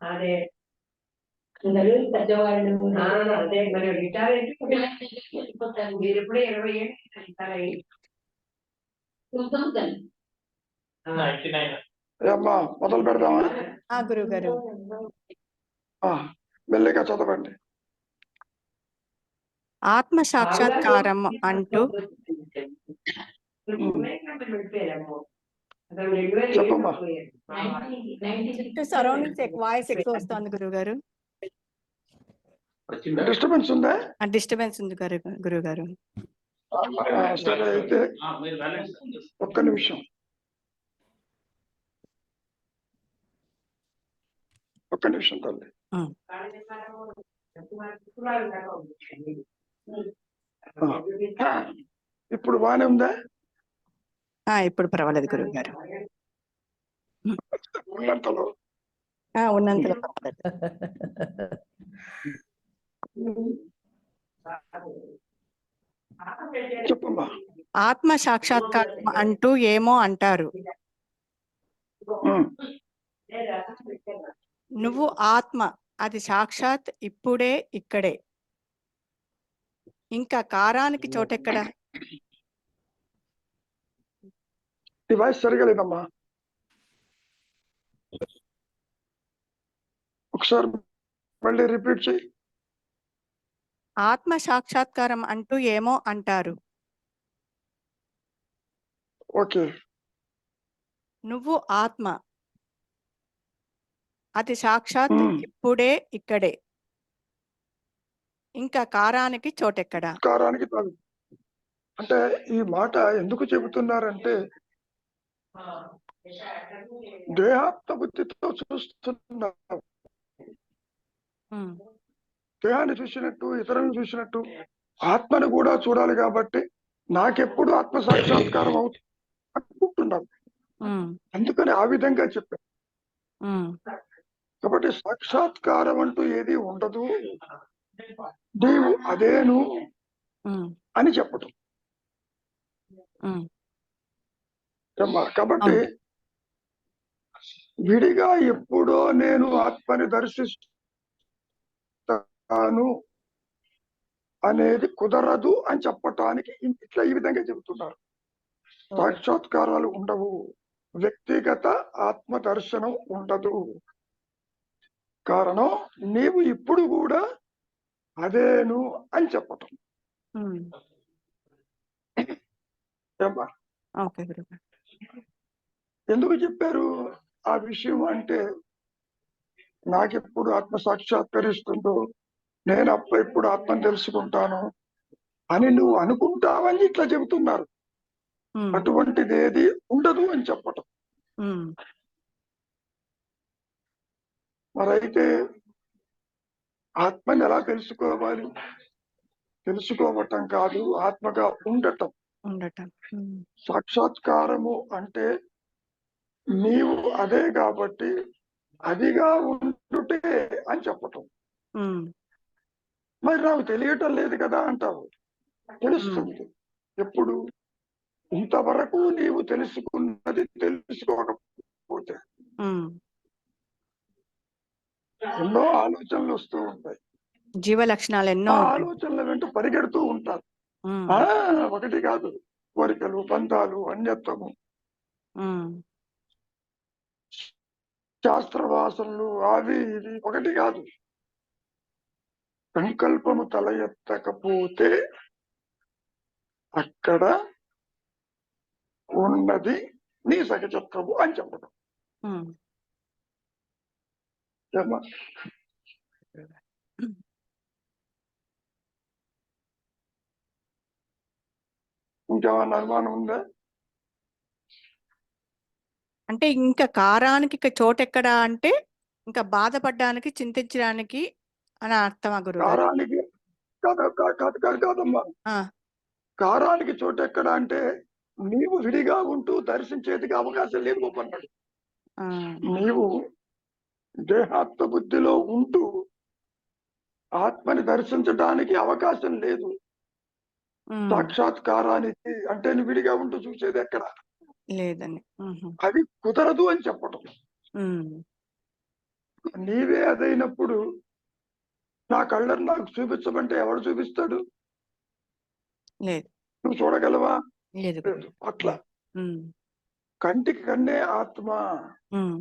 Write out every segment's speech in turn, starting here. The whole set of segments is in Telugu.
అదే పెద్దవాళ్ళు అదే మరి రిటైర్ అయిపోతారు. మీరు ఎప్పుడే 20 ఏళ్ళు రిటైర్ అయ్యి 2099. అమ్మా మొదలు పెడదామా? గురువు గారు మెల్లిగా చదవండి. ఆత్మ సాక్షాత్కారం అంటూ చెప్పమ్మా. సరౌండింగ్స్ వాయిస్ ఎక్కువ వస్తుంది గురువు గారు. డిస్టర్బెన్స్ ఉందా? డిస్టర్బెన్స్ ఉంది గురువు గారు. సరే అయితే ఒక్క నిమిషం, తల్లి. ఇప్పుడు బాగానే ఉందా? ఇప్పుడు పర్వాలేదు గురువు గారు. ఉన్నంతలో ఉన్నంతలో పర్వాలేదు. చెప్పమ్మా. ఆత్మ సాక్షాత్కారం అంటూ ఏమో అంటారు. నువ్వు ఆత్మ, అది సాక్షాత్ ఇప్పుడే ఇక్కడే, ఇంకా కారానికి చోటెక్కడా? ఈ వాయిస్ సరిగా లేదమ్మా, ఒకసారి మళ్ళీ రిపీట్ చేయి. ఆత్మ సాక్షాత్కారం అంటూ ఏమో అంటారు. ఓకే. నువ్వు ఆత్మ, అది సాక్షాత్ ఇప్పుడే ఇక్కడే, ఇంకా కారానికి చోటెక్కడా? కారానికి కాదు అంటే ఈ మాట ఎందుకు చెబుతున్నారంటే దేహాత్మ బుద్ధితో చూస్తున్నావు. దేహాన్ని చూసినట్టు ఇతరులను చూసినట్టు ఆత్మను కూడా చూడాలి. కాబట్టి నాకెప్పుడు ఆత్మ సాక్షాత్కారం అవుతుంది అనుకుంటున్నాను. అందుకని ఆ విధంగా చెప్పాను. కాబట్టి సాక్షాత్కారం అంటూ ఏది ఉండదు, నీవు అదేను అని చెప్పటం. కాబట్టి విడిగా ఎప్పుడో నేను ఆత్మని దర్శిస్తాను అనేది కుదరదు అని చెప్పటానికి ఇట్లా ఈ విధంగా చెబుతున్నారు. సాక్షాత్కారాలు ఉండవు, వ్యక్తిగత ఆత్మ దర్శనం ఉండదు. కారణం నీవు ఇప్పుడు కూడా అదేను అని చెప్పటం. ఎందుకు చెప్పారు ఆ విషయం అంటే, నాకెప్పుడు ఆత్మ సాక్షాత్కరిస్తుందో, నేను ఎప్పుడు ఆత్మను తెలుసుకుంటాను అని నువ్వు అనుకుంటావని ఇట్లా చెబుతున్నారు. అటువంటిది ఏది ఉండదు అని చెప్పటం. మరైతే ఆత్మని ఎలా తెలుసుకోవాలి? తెలుసుకోవటం కాదు, ఆత్మగా ఉండటం. సాక్షాత్కారము అంటే నీవు అదే కాబట్టి అదిగా ఉండుటే అని చెప్పటం. మరి నాకు తెలియటం లేదు కదా అంటావు. తెలుస్తుంది. ఎప్పుడు? ఇంతవరకు నీవు తెలుసుకున్నది తెలుసుకోకపోతే ఎన్నో ఆలోచనలు వస్తూ ఉంటాయి. జీవ లక్షణాలు ఎన్నో ఆలోచనల వెంట పరిగెడుతూ ఉంటారు. ఒకటి కాదు, కోరికలు, బంధాలు, అన్యత్వము, శాస్త్రవాసనలు, అవి ఇవి ఒకటి కాదు. సంకల్పము తల ఎత్తకపోతే అక్కడ ఉన్నది నీ సహజత్వము అని చెప్పడం. ఇంకేమన్నా అనుమానం ఉందా? అంటే ఇంకా కారానికి చోటెక్కడా అంటే ఇంకా బాధపడడానికి, చింతించడానికి అని అర్థమా గురువు? కారానికి కాదమ్మా. కారానికి చోటెక్కడా అంటే నీవు విడిగా ఉంటూ దర్శించేదికి అవకాశం లేదు గొప్పన్నాడు. నీవు దేహాత్మ బుద్ధిలో ఉంటూ ఆత్మని దర్శించడానికి అవకాశం లేదు. సాక్షాత్కారానికి అంటే నువ్వు విడిగా ఉంటూ చూసేది ఎక్కడ లేదని, అది కుదరదు అని చెప్పటం. నీవే అదైనప్పుడు నా కళ్ళను నాకు చూపించమంటే ఎవడు చూపిస్తాడు? లేదు. నువ్వు చూడగలవా? లేదు లేదు. గురువు. అట్లా ఉమ్, కంటికి కన్నే ఆత్మ. ఉమ్,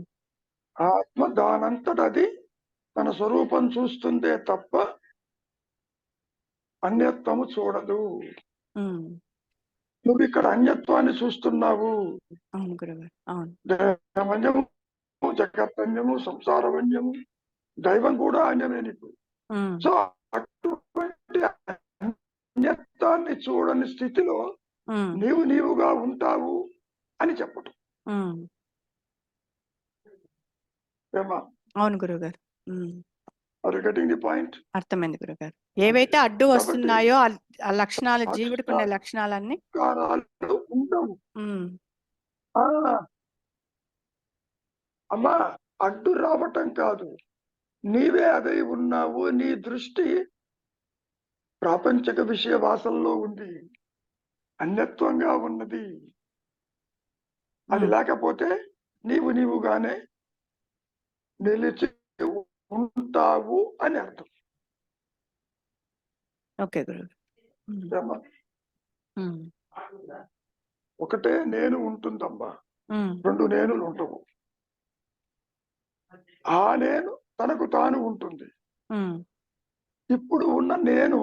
ఆత్మ దానంతట అది తన స్వరూపం చూస్తుందే తప్ప అన్యత్వము చూడదు. ఉమ్. నువ్వు ఇక్కడ అన్యత్వాన్ని చూస్తున్నావు. అవును గురుగారు. అవును. దేహమన్యము, జగత్తన్యము, సంసారమన్యము, దైవం కూడా అన్యమే నీకు. ఉమ్, సో అటువంటి అన్యత్వాన్ని చూడని స్థితిలో ఉమ్, నీవుగా ఉంటావు అని చెప్పటం. ఉమ్. ఏమా? అవును గురుగారు. Um. Are you getting the point? అర్థమైంది గురుగారు. ఏవైతే అడ్డు కాబట్టి వస్తున్నాయో ఆ లక్షణాలు, జీవుడికి ఉన్న లక్షణాలన్నీ అక్షరాలు ఉండవు. ఉమ్, ఆ, అమ్మా, అడ్డు రావటం కాదు, నీవే అదై ఉన్నావు. నీ దృష్టి ప్రాపంచక విషయ వాసనలో ఉంది, అన్యత్వంగా ఉన్నది. అది ఉమ్. లేకపోతే నీవుగానే నిలిచి ఉంటావు అని అర్థం. ఓకే గురుగారు. ఉమ్, ఏమ్మా? ఉమ్, ఒకటే నేను ఉంటుందమ్మా, ఉమ్, రెండు నేనులు ఉండవు. ఆ నేను తనకు తాను ఉంటుంది. ఉమ్, ఇప్పుడు ఉన్న నేను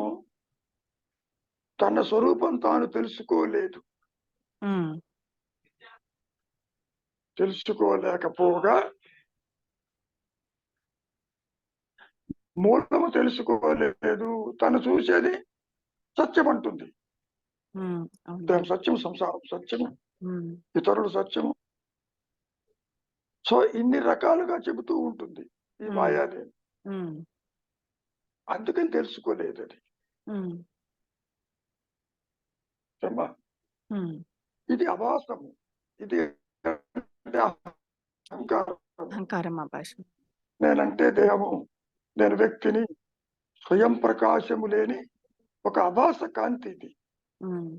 తన స్వరూపం తాను తెలుసుకోలేదు. ఉమ్, తెలుసుకోలేకపోగా మూలము తెలుసుకోలేదు. తను చూసేది సత్యం అంటుంది. ఉమ్. అవును దేహం గురుగారు. సత్యము, సంసారం సత్యము, ఉమ్, ఇతరులు సత్యము. సో ఇన్ని రకాలుగా చెబుతూ ఉంటుంది ఈ ఉమ్, మాయాదేవి. ఉమ్, అందుకని తెలుసుకోలేదు అది. ఉమ్, ఏమ్మా? ఉమ్. ఇది అవాస్తము. ఇది అంటే అహంకారం. అహంకారం ఆభాషం. నేనంటే దేహము, నేను వ్యక్తిని, స్వయం ప్రకాశము లేని ఒక అభాస కాంతి ఇది. ఉమ్,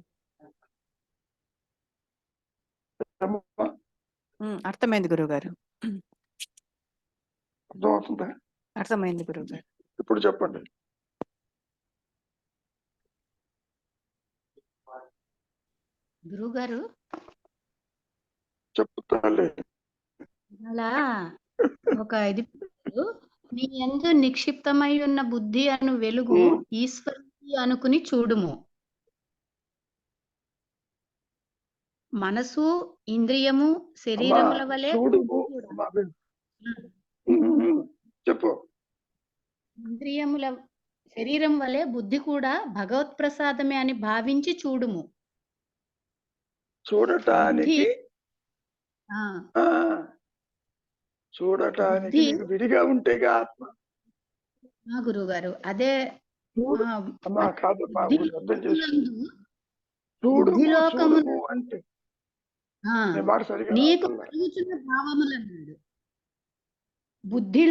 ఏమ్మా? అర్థమైంది గురుగారు. అర్థమవుతుందా? అర్థమైంది గురుగారు. ఇప్పుడు చెప్పండి. గురుగారు చెప్తాలే. అలా ఒక ఇది పెట్టారు. నీ యందు నిక్షిప్తమై ఉన్న బుద్ధి అను వెలుగు ఈశ్వరుని అనుకుని చూడుము. మనసు, ఇంద్రియము, శరీరముల వలె చూడుము. కూడా అమ్మా, చెప్పు. ఇంద్రియముల శరీరం వలె బుద్ధి కూడా భగవత్ ప్రసాదమే అని భావించి చూడుము. చూడటానికి ఆ, ఆ, చూడటానికి బుద్ధి నీకు విడిగా ఉంటేగా ఆత్మ. గురుగారు అదే చూడు. ఆ, అమ్మా కాదమ్మా, బుద్ధి అర్థం చేసుకో. లోకమునందు చూడుము అంటే ఆ, నేను మాట సరిగా నీకు రావట్లే. కలుగుచున్న భావములన్నాడు. ఏమ్మా? బుద్ధి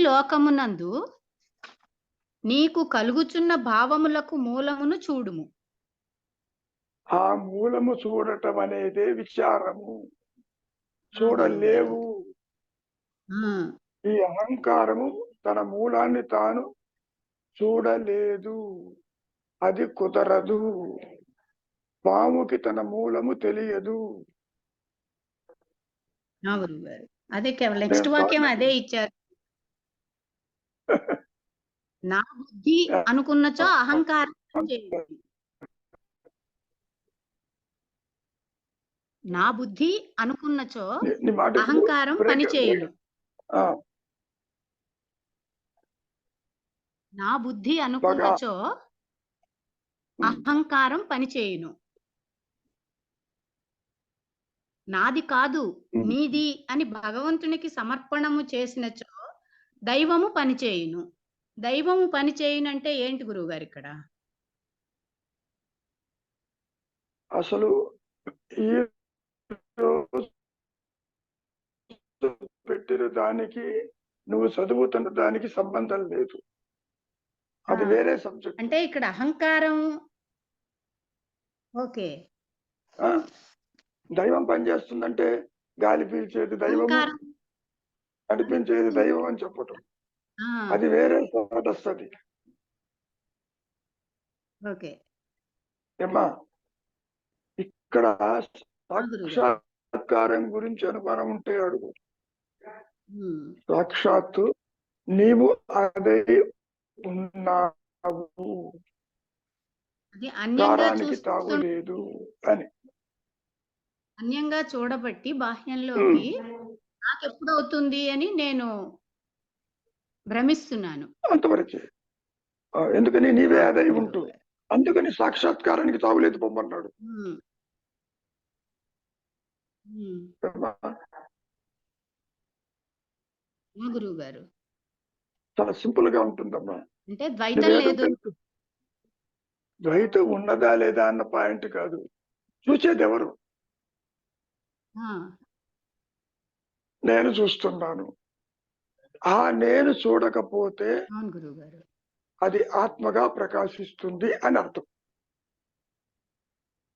లోకమునందు నీకు కలుగుచున్న భావములకు మూలమును చూడుము. ఆ మూలము చూడటం అనేదే విచారము. చూడలేవు. ఆ, ఈ అహంకారము తన మూలాన్ని తాను చూడలేదు. అది కుదరదు. పాముకి తన మూలము తెలియదు. గురుగారు అదే నెక్స్ట్ నేను వాక్యం కాదు. అదే ఇచ్చారు. నా బుద్ధి అనుకున్నచో అహంకారం చేయదు. నా బుద్ధి అనుకున్నచో నీ మాట అహంకారం పని చేయదు. ఆ, నా బుద్ధి అనుకున్నచో అహంకారం పని చేయును. నాది కాదు నీది అని భగవంతునికి సమర్పణము చేసినచో దైవము పనిచేయును. దైవము పనిచేయునంటే ఏంటి గురువుగారు ఇక్కడ? అసలు ఈ రోజు పెట్టిన దానికి నువ్వు చదువుతున్న దానికి సంబంధం లేదు. అది వేరే సబ్జెక్ట్. అంటే ఇక్కడ అహంకారం ఓకే. దైవం పనిచేస్తుందంటే గాలి పీల్చేది దైవము, కనిపించేది దైవం అని చెప్పటం, ఆ, అది వేరే థాట్ వస్తుంది. ఓకే. ఏమ్మా, ఇక్కడ గురుగారు. సాక్షాత్కారం గురించి అనుమానం ఉంటే అడుగు. ఉమ్, సాక్షాత్తు నీవు అదే ఉన్నావు, అది అన్యంగా కారానికి తావు లేదు అని. అన్యంగా చూడబట్టి బాహ్యంలోకి నాకెప్పుడు అవుతుంది అని నేను భ్రమిస్తున్నాను. అంతవరకే. ఎందుకని నీవే అదే ఉంటూ, అందుకని సాక్షాత్కారానికి తావులేదు పొమ్మన్నాడు. ఉమ్, ఉమ్, ఏమ్మా, గురువు గారు. చాలా సింపుల్ గా ఉంటుందమ్మా. అంటే ద్వైతం నువ్వేదో లేదు. తెలుసు, ద్వైతం ఉన్నదా లేదా అన్న పాయింట్ కాదు, చూసేది ఎవరు. ఆ, నేను చూస్తున్నాను, ఆ నేను చూడకపోతే అవును గురువు గారు. అది ఆత్మగా ప్రకాశిస్తుంది అని అర్థం.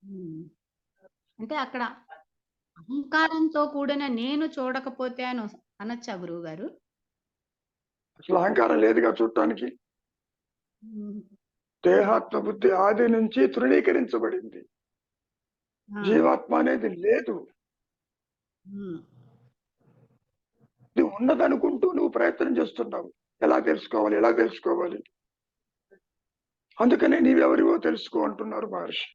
ఉమ్, అంటే అక్కడ అహంకారంతో కూడిన నేను చూడకపోతే అని అనొచ్చా గురువు గారు? అసలు అహంకారం లేదుగా చూడటానికి. ఉమ్, దేహాత్మ బుద్ధి ఆది నుంచి తృణీకరించబడింది, ఆ, జీవాత్మ అనేది లేదు. ఉమ్, ఇది ఉన్నదనుకుంటూ నువ్వు ప్రయత్నం చేస్తున్నావు, ఎలా తెలుసుకోవాలి ఎలా తెలుసుకోవాలి. అందుకనే నీవెవరివో తెలుసుకో అంటున్నారు మహర్షి.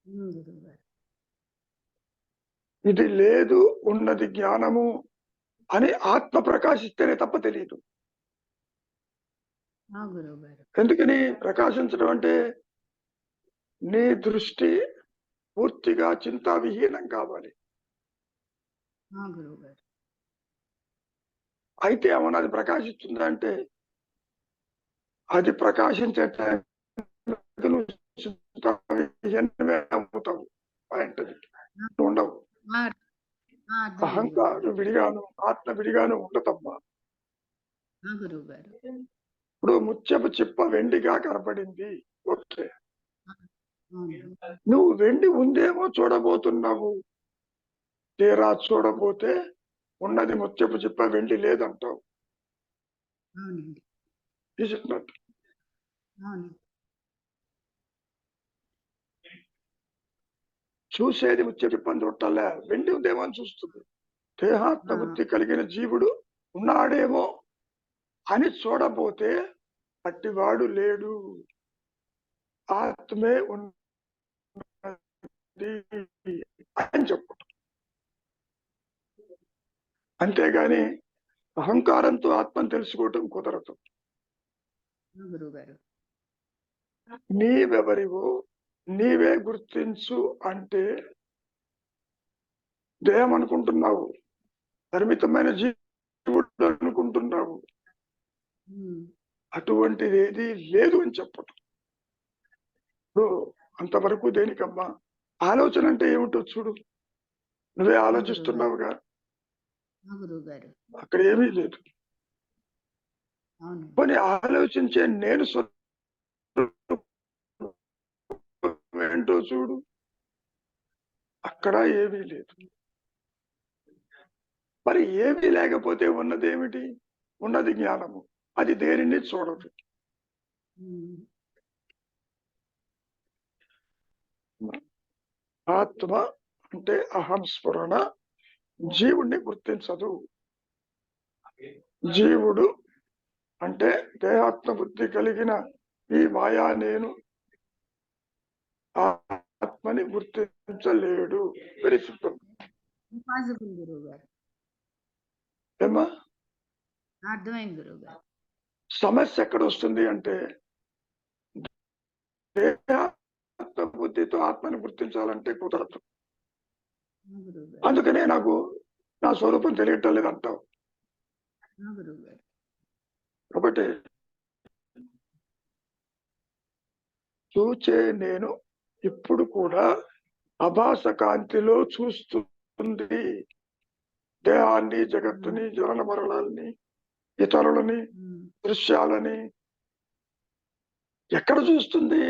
గురువు గారు. ఇది లేదు ఉన్నది జ్ఞానము అని ఆత్మ ప్రకాశిస్తేనే తప్ప తెలియదు. గురువు గారు. ఎందుకని ప్రకాశించడం అంటే నీ దృష్టి పూర్తిగా చింతావిహీనం కావాలి. గురువు గారు. అయితే ఏమన్నా అది ప్రకాశిస్తుందా అంటే, అది ప్రకాశించే టైంకి నువ్వు చింతావిహీనమే అవుతావు. పాయింట్ అది. నువ్వు ఉండవు. ఆ, అర్థమైంది అహంకారం విడిగాను ఆత్మ విడిగాను ఉండదమ్మా. గురువు గారు. ఇప్పుడు ముత్యపు చిప్ప వెండిగా కనపడింది, ఓకే, అవును. నువ్వు వెండి ఉందేమో చూడబోతున్నావు, తీరా చూడబోతే ఉన్నది ముత్యపు చిప్ప, వెండి లేదంటావు. అవునండి. Is it not? అవును. చూసేది ముత్యపు చిప్పని చూడాలే, వెండి ఉందేమో అని చూస్తుంది. దేహాత్మ బుద్ధి కలిగిన జీవుడు ఉన్నాడేమో అని చూడబోతే అట్టివాడు లేడు, ఆత్మే ఉన్నది అని చెప్పు. అంతేగాని అహంకారంతో ఆత్మను తెలుసుకోవటం కుదరదు. గురువు గారు. నీవెవరివో నీవే గుర్తించు అంటే దేహం అనుకుంటున్నావు, పరిమితమైన జీవుడు అనుకుంటున్నావు, అటువంటిది ఏది లేదు అని చెప్పటం. అంతవరకు దేనికమ్మా? ఆలోచన అంటే ఏమిటో చూడు, నువ్వే ఆలోచిస్తున్నావుగా, గురువు గారు. అక్కడ ఏమీ లేదు. అవును. కొన్ని ఆలోచించే నేను ఏంటో చూడు, అక్కడ ఏమీ లేదు. మరి ఏమీ లేకపోతే ఉన్నది ఏమిటి? ఉన్నది జ్ఞానము, అది దేనిని చూడదు. ఆత్మ అంటే అహం స్ఫురణ జీవుణ్ణి గుర్తించదు. జీవుడు అంటే దేహాత్మ బుద్ధి కలిగిన ఈ మాయా నేను ఆత్మని గుర్తించలేడు. Very simple. ఇంపాసిబుల్ గురువు గారు. ఏమా అర్థమైంది గురువు గారు. సమస్య ఎక్కడ వస్తుంది అంటే, దేహాత్మ బుద్ధితో ఆత్మని గుర్తించాలంటే కుదరదు. గురువు గారు. అందుకనే నాకు నా స్వరూపం తెలియటం లేదు అంటావు. గురువు గారు. కాబట్టి చూచే నేను ఇప్పుడు కూడా అభాస కాంతిలో చూస్తుంది. దేహాన్ని, జగత్తుని, జనన మరణాలని, ఇతరులని, దృశ్యాలని ఎక్కడ చూస్తుంది?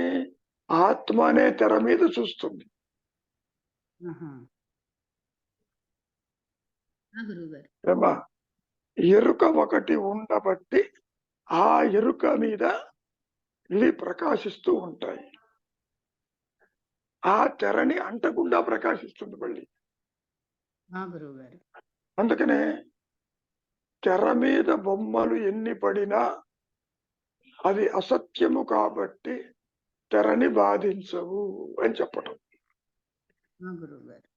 ఆత్మ అనే తెర మీద చూస్తుంది. గురువు గారు. ఏమా ఎరుక ఒకటి ఉండబట్టి ఆ ఎరుక మీద ఇవి ప్రకాశిస్తూ ఉంటాయి. ఆ తెరని అంటకుండా ప్రకాశిస్తుంది మళ్ళీ. గురువు గారు. అందుకనే తెర మీద బొమ్మలు ఎన్ని పడినా అవి అసత్యము కాబట్టి తెరని బాధించవు అని చెప్పటం. గురువు గారు.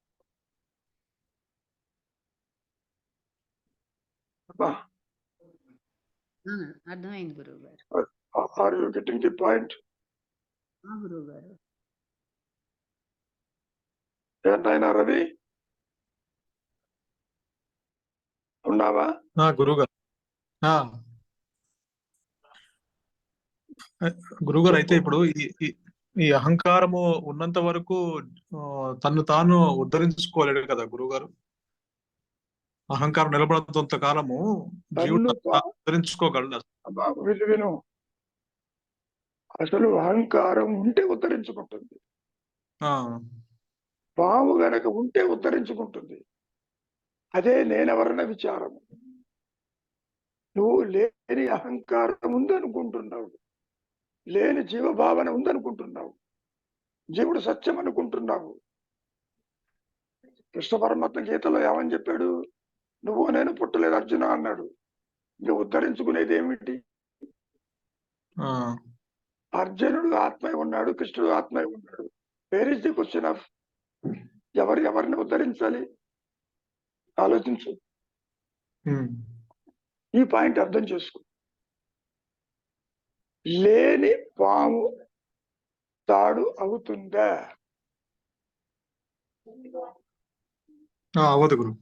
అర్థమైంది గురువు గారు. Are you getting the point? గురువు గారు. ఏంటైనా రవి ఉన్నావా? గురుగారు గురుగారు అయితే ఇప్పుడు ఈ అహంకారము ఉన్నంత వరకు తను తాను ఉద్ధరించుకోలేడు కదా గురుగారు. అహంకారం నిలబడంత కాలము జీవుడు ఉద్ధరించుకోగలడు. విను, అసలు అహంకారం ఉంటే ఉద్ధరించుకుంటుంది. పాము గనక ఉంటే ఉద్ధరించుకుంటుంది. అదే నేనెవరన్న విచారము. నువ్వు లేని అహంకారం ఉందనుకుంటున్నావు, లేని జీవభావన ఉందనుకుంటున్నావు, జీవుడు సత్యం అనుకుంటున్నావు. కృష్ణ పరమాత్మ గీతలో ఏమని చెప్పాడు? నువ్వు నేను పుట్టలేదు అర్జున అన్నాడు. ఇంకా ఉద్ధరించుకునేది ఏమిటి? అర్జునుడు ఆత్మై ఉన్నాడు, కృష్ణుడు ఆత్మై ఉన్నాడు. Where is the question of ఎవరిని ఉద్ధరించాలి? ఆలోచించు. ఈ పాయింట్ అర్థం చేసుకో. లేని పాము తాడు అవుతుందా? అవదు గురు.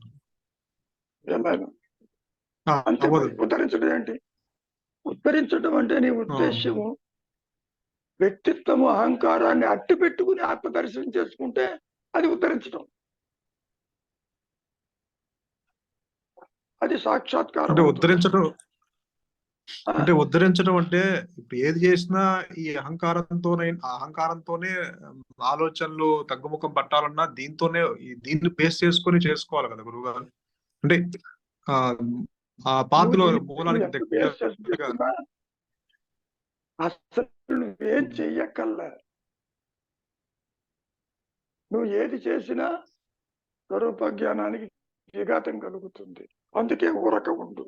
అంతే. ఉద్ధరించడం ఏంటి? ఉద్ధరించడం అంటే నీ ఉద్దేశ్యము వ్యక్తిత్వము అహంకారాన్ని అట్టి పెట్టుకుని ఆత్మదర్శనం చేసుకుంటే అది ఉద్ధరించడం. అది సాక్షాత్కారం. అంటే ఉద్ధరించడం అంటే ఇప్పుడు ఏది చేసినా ఈ అహంకారంతోనే ఆలోచనలు తగ్గుముఖం పట్టాలన్నా దీన్ని బేస్ చేసుకొని చేసుకోవాలి కదా గురువు గారు. అంటే ఆ పాతలో మూలానికి అసలు నువ్వేం చెయ్యక్కల్లా. నువ్వు ఏది చేసినా స్వరూప జ్ఞానానికి విఘాతం కలుగుతుంది. అందుకే ఊరక ఉండు.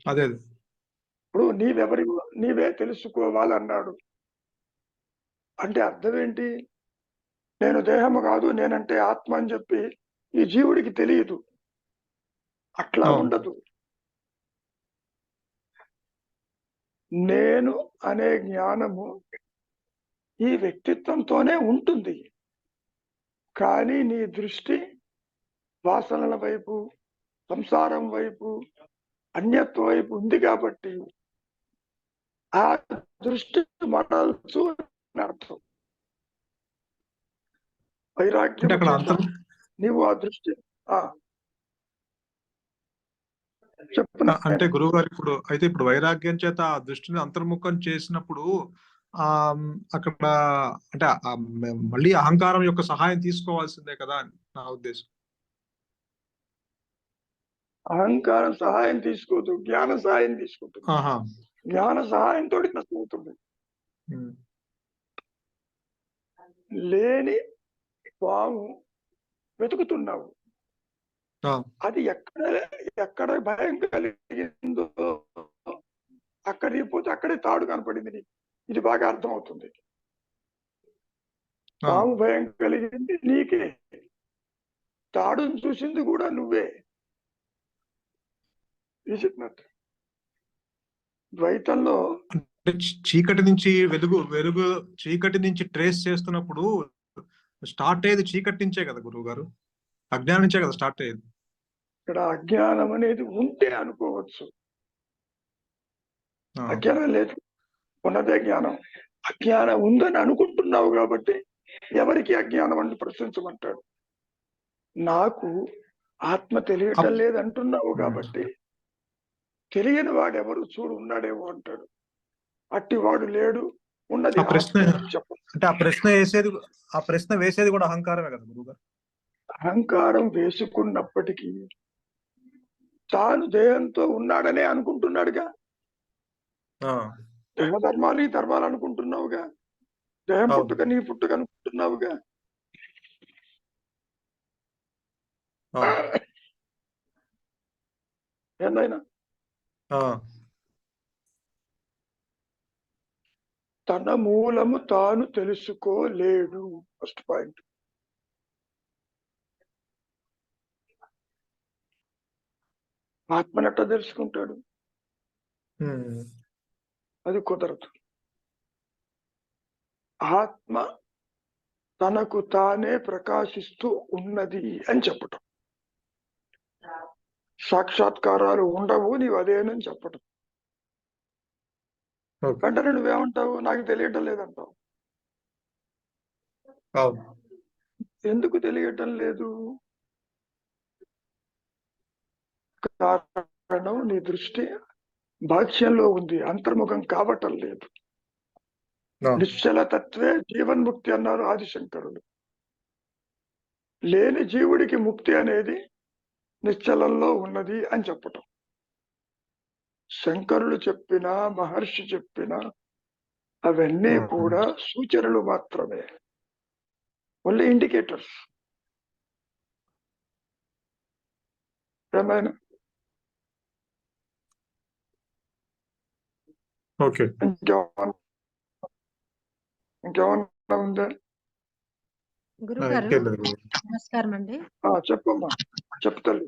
అదే ఇప్పుడు నీవే తెలుసుకోవాలన్నాడు అంటే అర్థం ఏంటి? నేను దేహము కాదు, నేనంటే ఆత్మ అని చెప్పి ఈ జీవుడికి తెలియదు. అట్లా ఉండదు. నేను అనే జ్ఞానము ఈ వ్యక్తిత్వంతోనే ఉంటుంది. కానీ నీ దృష్టి వాసనల వైపు, సంసారం వైపు, అన్యత్వ వైపు ఉంది కాబట్టి ఆ దృష్టి మరల్చు అని అర్థం. వైరాగ్యం నీవు ఆ దృష్టి అంటే గురువు గారు ఇప్పుడు వైరాగ్యం చేత ఆ దృష్టిని అంతర్ముఖం చేసినప్పుడు అక్కడ అంటే మళ్ళీ అహంకారం యొక్క సహాయం తీసుకోవాల్సిందే కదా అని నా ఉద్దేశం. అహంకారం సహాయం తీసుకోదు, జ్ఞాన సహాయం తీసుకుంటుంది. జ్ఞాన సహాయంతో నష్టమవుతుంది. లేని పాము వెతుకుతున్నావు. అది ఎక్కడ భయం కలిగిందో అక్కడికి పోతే అక్కడే తాడు కనపడింది నీకు. ఇది బాగా అర్థమవుతుంది. పాము భయం కలిగింది నీకే, తాడును చూసింది కూడా నువ్వే. ద్వైతంలో చీకటి నుంచి వెలుగు చీకటి నుంచి ట్రేస్ చేస్తున్నప్పుడు స్టార్ట్ అయ్యేది చీకటి నుంచే కదా గురువు గారు, అజ్ఞానం నుంచే కదా స్టార్ట్ అయ్యేది. ఇక్కడ అజ్ఞానం అనేది ఉంటే అనుకోవచ్చు, అజ్ఞానం లేదు, ఉన్నదే జ్ఞానం. అజ్ఞానం ఉందని అనుకుంటున్నావు కాబట్టి ఎవరికి అజ్ఞానం అని ప్రశ్నించమంటాడు. నాకు ఆత్మ తెలియటం లేదంటున్నావు కాబట్టి తెలియని వాడెవరు చూడు ఉన్నాడేమో అంటాడు. అట్టివాడు లేడు, ఉన్నది ఆ ప్రశ్న ఆత్మ అని చెప్పండి. అంటే ఆ ప్రశ్న వేసేది కూడా అహంకారమే కదా గురువుగారు. అహంకారం వేసుకున్నప్పటికీ తాను దేహంతో ఉన్నాడనే అనుకుంటున్నాడుగా. ఆ, దేహ ధర్మాలు ఈ ధర్మాలు అనుకుంటున్నావుగా. దేహం అవును. పుట్టుక నీ పుట్టుక అనుకుంటున్నావుగా. అవును. ఏందైనా ఆ, తన మూలము తాను తెలుసుకోలేడు. First point. ఆత్మను ఎట్లా తెలుసుకుంటాడు? ఉమ్, అది కుదరదు. ఆత్మ తనకు తానే ప్రకాశిస్తూ ఉన్నది అని చెప్పటం. సాక్షాత్కారాలు ఉండవు, నీవు అదేనని చెప్పటం. ఓకే. వెంటనే నువ్వేమంటావు? నాకు తెలియటం లేదంటావు. అవును. ఎందుకు తెలియటం లేదు? కారణం నీ దృష్టి బాహ్యంలో ఉంది, అంతర్ముఖం కావటం లేదు. అవును. నిశ్చల తత్వే జీవన్ముక్తి అన్నారు ఆదిశంకరులు. లేని జీవుడికి ముక్తి అనేది నిశ్చలంలో ఉన్నది అని చెప్పటం. శంకరులు చెప్పినా మహర్షి చెప్పినా అవన్నీ కూడా సూచనలు మాత్రమే, ఓన్లీ ఇండికేటర్స్. ఏమైనా ఓకే. ఇంకేమన్నా ఉందా? గురుగారు ఇంకేం లేదు గురువు. నమస్కారం అండి. చెప్పమ్మా, చెప్తాను.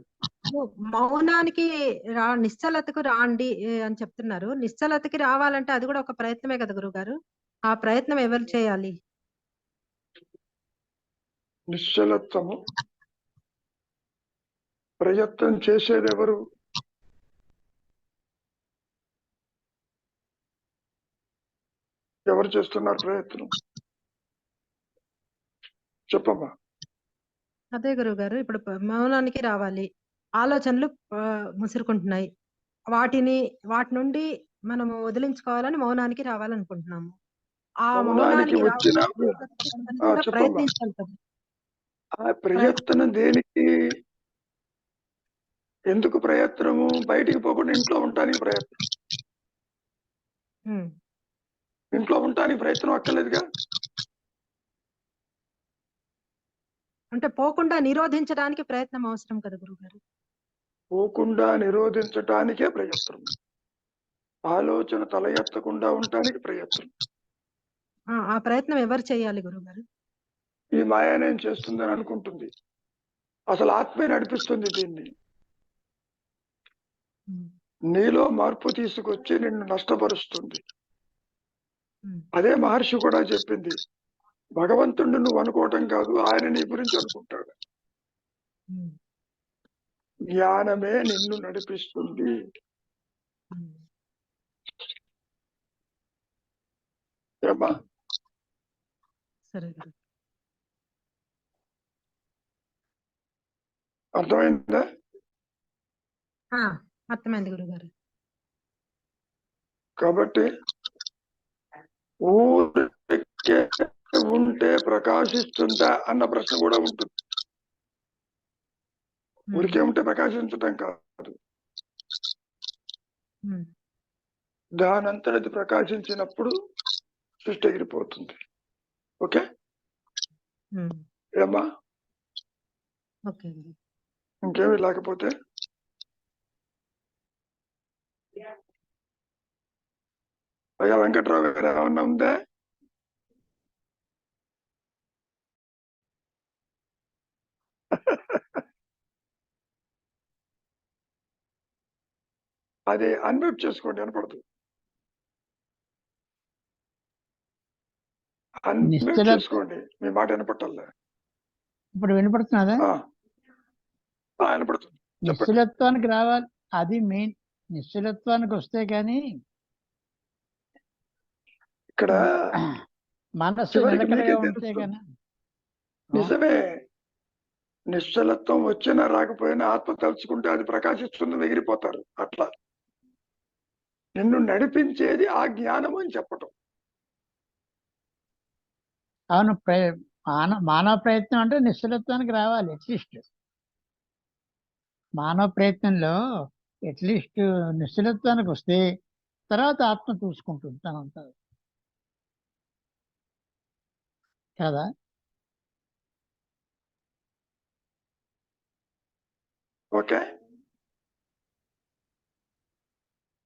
మౌనానికి నిశ్చలతకు రాండి అని చెప్తున్నారు. నిశ్చలతకి రావాలంటే అది కూడా ఒక ప్రయత్నమే కదా గురుగారు? ఆ ప్రయత్నం ఎవరు చేయాలి? నిశ్చలత్వము ప్రయత్నం చేసేది ఎవరు? ఎవరు చేస్తున్నారు ప్రయత్నం? చెప్పమ్మా. అదే గురుగారు, ఇప్పుడు మౌనానికి రావాలి, ఆలోచనలు ముసురుకుంటున్నాయి, వాటి నుండి మనము వదిలించుకోవాలని మౌనానికి రావాలనుకుంటున్నాము. ఆ మౌనానికి మౌనానికి వచ్చిన చెప్పమ్మా. ప్రయత్నించాలి కదా. ఆ ప్రయత్నం దేనికి? ఎందుకు ప్రయత్నము? బయటికి పోకుండా ఇంట్లో ఉండటానికి ప్రయత్నం. ఇంట్లో ఉండటానికి ప్రయత్నం అక్కర్లేదుగా. అంటే పోకుండా నిరోధించడానికి ప్రయత్నం అవసరం కదా గురుగారు? పోకుండా నిరోధించటానికే ప్రయత్నం. ఆలోచన తల ఎత్తకుండా ఉండటానికి ప్రయత్నం. ఆ ప్రయత్నం ఎవరు చేయాలి గురుగారు? ఈ మాయ నేను చేస్తుందని అనుకుంటుంది. అసలు ఆత్మే నడిపిస్తుంది దీన్ని. నీలో మార్పు తీసుకొచ్చి నిన్ను నష్టపరుస్తుంది. అదే మహర్షి కూడా చెప్పింది, భగవంతుడిని నువ్వు అనుకోవటం కాదు, ఆయన నీ గురించి అనుకుంటాడు. జ్ఞానమే నిన్ను నడిపిస్తుంది. ఏమ్మా? సరే, అర్థమైందా? అర్థమైంది గురుగారు. కాబట్టి ఊరికే ఉంటే ప్రకాశిస్తుందా అన్న ప్రశ్న కూడా ఉంటుంది. ఊరికే ఉంటే ప్రకాశించటం కాదు, దానంతటి ప్రకాశించినప్పుడు సృష్టి ఎగిరిపోతుంది. ఓకే ఏమ్మా? ఇంకేమి లేకపోతే అయ్యా వెంకట్రావు గారు ఏమన్నా ఉందా? అది అన్మ్యూట్ చేసుకోండి, వినపడుతుంది. అన్మ్యూట్ చేసుకోండి, మీ మాట వినపట్టాలి. ఇప్పుడు వినపడుతున్నదా? వినపడుతుంది. నిశ్చలత్వానికి రావాలి, అది మెయిన్. నిశ్చలత్వానికి వస్తే కానీ ఇక్కడ మనసు నిలకడగా ఉంటే కానీ. నిజమే, నిశ్చలత్వం వచ్చినా రాకపోయినా ఆత్మ తలుచుకుంటే అది ప్రకాశిస్తుంది, ఎగిరిపోతారు. అట్లా నిన్ను నడిపించేది ఆ జ్ఞానం అని చెప్పటం. అవును మానవ ప్రయత్నం అంటే నిశ్చలత్వానికి రావాలి అట్లీస్ట్. మానవ ప్రయత్నంలో అట్లీస్ట్ నిశ్చలత్వానికి వస్తే తర్వాత ఆత్మ చూసుకుంటుంది తనంతా కదా. ఓకే,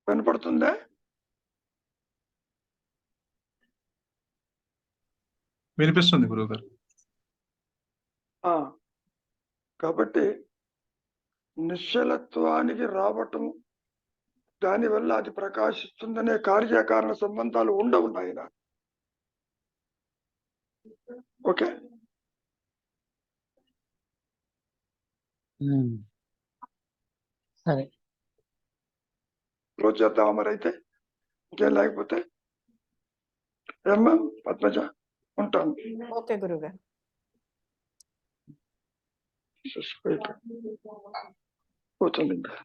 వినపడుతుందా? వినిపిస్తుంది గురువుగారు. ఆ, కాబట్టి నిశ్చలత్వానికి రావటం, దానివల్ల అది ప్రకాశిస్తుందనే కార్యకారణ సంబంధాలు ఉండవు నాయన. ఓకే, సరే, క్లోజ్ చేద్దామా మరి అయితే? ఇంకేం లేకపోతే ఏమ్మా పద్మజ, ఉంటాను. ఓకే గురుగారు. కూర్చోండి ఇంకా.